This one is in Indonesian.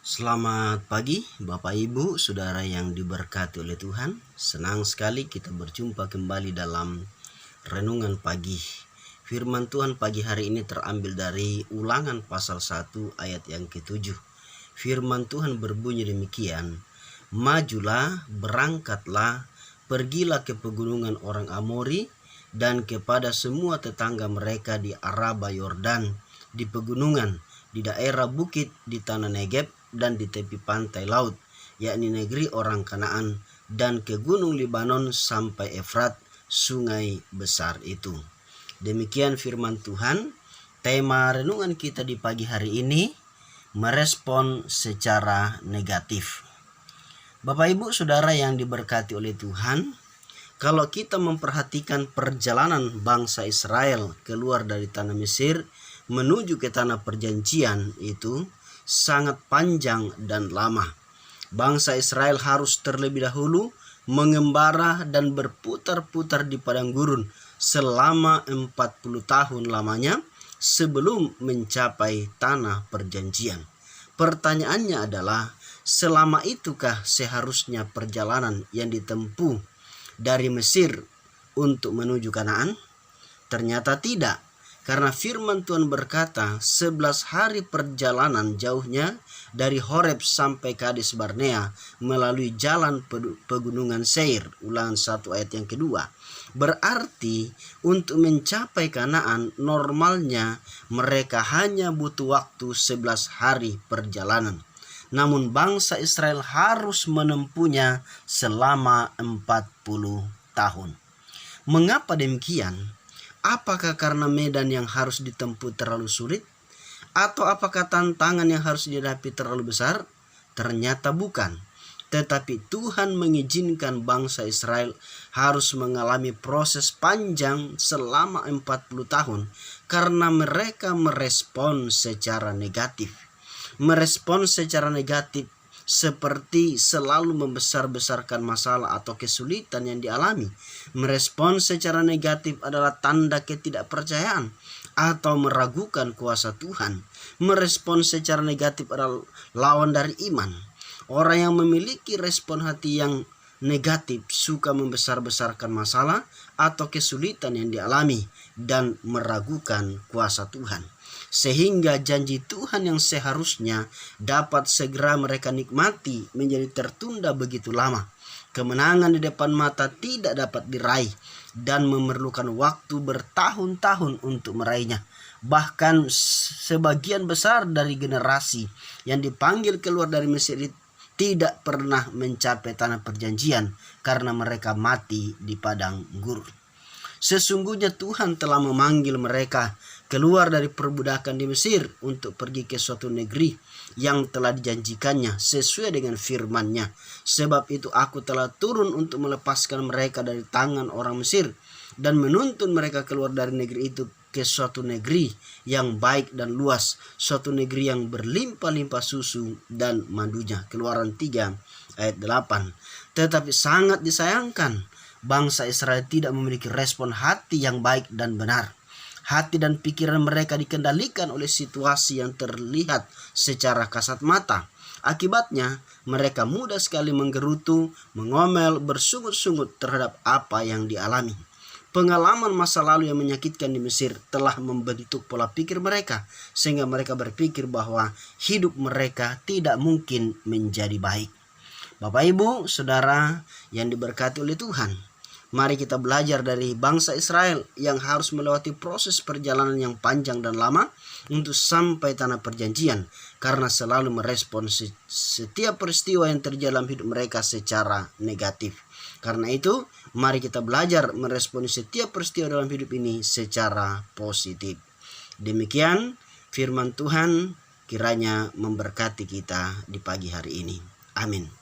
Selamat pagi Bapak Ibu, Saudara yang diberkati oleh Tuhan. Senang sekali kita berjumpa kembali dalam renungan pagi. Firman Tuhan pagi hari ini terambil dari Ulangan pasal 1 ayat yang ke-7. Firman Tuhan berbunyi demikian, "Majulah, berangkatlah, pergilah ke pegunungan orang Amori dan kepada semua tetangga mereka di Araba Yordan, di pegunungan, di daerah bukit, di tanah Negeb, dan di tepi pantai laut, yakni negeri orang Kanaan, dan ke gunung Libanon sampai Efrat, sungai besar itu." Demikian firman Tuhan. Tema renungan kita di pagi hari ini, merespon secara negatif. Bapak Ibu Saudara yang diberkati oleh Tuhan, kalau kita memperhatikan perjalanan bangsa Israel keluar dari tanah Mesir menuju ke tanah perjanjian itu sangat panjang dan lama. Bangsa Israel harus terlebih dahulu mengembara dan berputar-putar di padang gurun selama 40 tahun lamanya sebelum mencapai tanah perjanjian. Pertanyaannya adalah, selama itukah seharusnya perjalanan yang ditempuh dari Mesir untuk menuju Kanaan? Ternyata tidak. Karena firman Tuhan berkata 11 hari perjalanan jauhnya dari Horeb sampai Kades Barnea melalui jalan pegunungan Seir. Ulangan 1 ayat yang kedua. Berarti untuk mencapai Kanaan normalnya mereka hanya butuh waktu 11 hari perjalanan. Namun bangsa Israel harus menempuhnya selama 40 tahun. Mengapa demikian? Apakah karena medan yang harus ditempuh terlalu sulit? Atau apakah tantangan yang harus dihadapi terlalu besar? Ternyata bukan. Tetapi Tuhan mengizinkan bangsa Israel harus mengalami proses panjang selama 40 tahun karena mereka merespon secara negatif. Merespon secara negatif seperti selalu membesar-besarkan masalah atau kesulitan yang dialami. Merespon secara negatif adalah tanda ketidakpercayaan atau meragukan kuasa Tuhan. Merespon secara negatif adalah lawan dari iman. Orang yang memiliki respon hati yang negatif suka membesar-besarkan masalah atau kesulitan yang dialami dan meragukan kuasa Tuhan. Sehingga janji Tuhan yang seharusnya dapat segera mereka nikmati menjadi tertunda begitu lama. Kemenangan di depan mata tidak dapat diraih dan memerlukan waktu bertahun-tahun untuk meraihnya. Bahkan sebagian besar dari generasi yang dipanggil keluar dari Mesir tidak pernah mencapai tanah perjanjian karena mereka mati di padang gurun. Sesungguhnya Tuhan telah memanggil mereka keluar dari perbudakan di Mesir untuk pergi ke suatu negeri yang telah dijanjikannya sesuai dengan firman-Nya. Sebab itu aku telah turun untuk melepaskan mereka dari tangan orang Mesir dan menuntun mereka keluar dari negeri itu ke suatu negeri yang baik dan luas, suatu negeri yang berlimpah-limpah susu dan madunya. Keluaran 3 ayat 8. Tetapi sangat disayangkan, bangsa Israel tidak memiliki respon hati yang baik dan benar. Hati dan pikiran mereka dikendalikan oleh situasi yang terlihat secara kasat mata. Akibatnya, mereka mudah sekali menggerutu, mengomel, bersungut-sungut terhadap apa yang dialami. Pengalaman masa lalu yang menyakitkan di Mesir telah membentuk pola pikir mereka, sehingga mereka berpikir bahwa hidup mereka tidak mungkin menjadi baik. Bapak Ibu, Saudara yang diberkati oleh Tuhan, mari kita belajar dari bangsa Israel yang harus melewati proses perjalanan yang panjang dan lama untuk sampai tanah perjanjian karena selalu merespon setiap peristiwa yang terjadi dalam hidup mereka secara negatif. Karena itu, mari kita belajar meresponi setiap peristiwa dalam hidup ini secara positif. Demikian firman Tuhan, kiranya memberkati kita di pagi hari ini. Amin.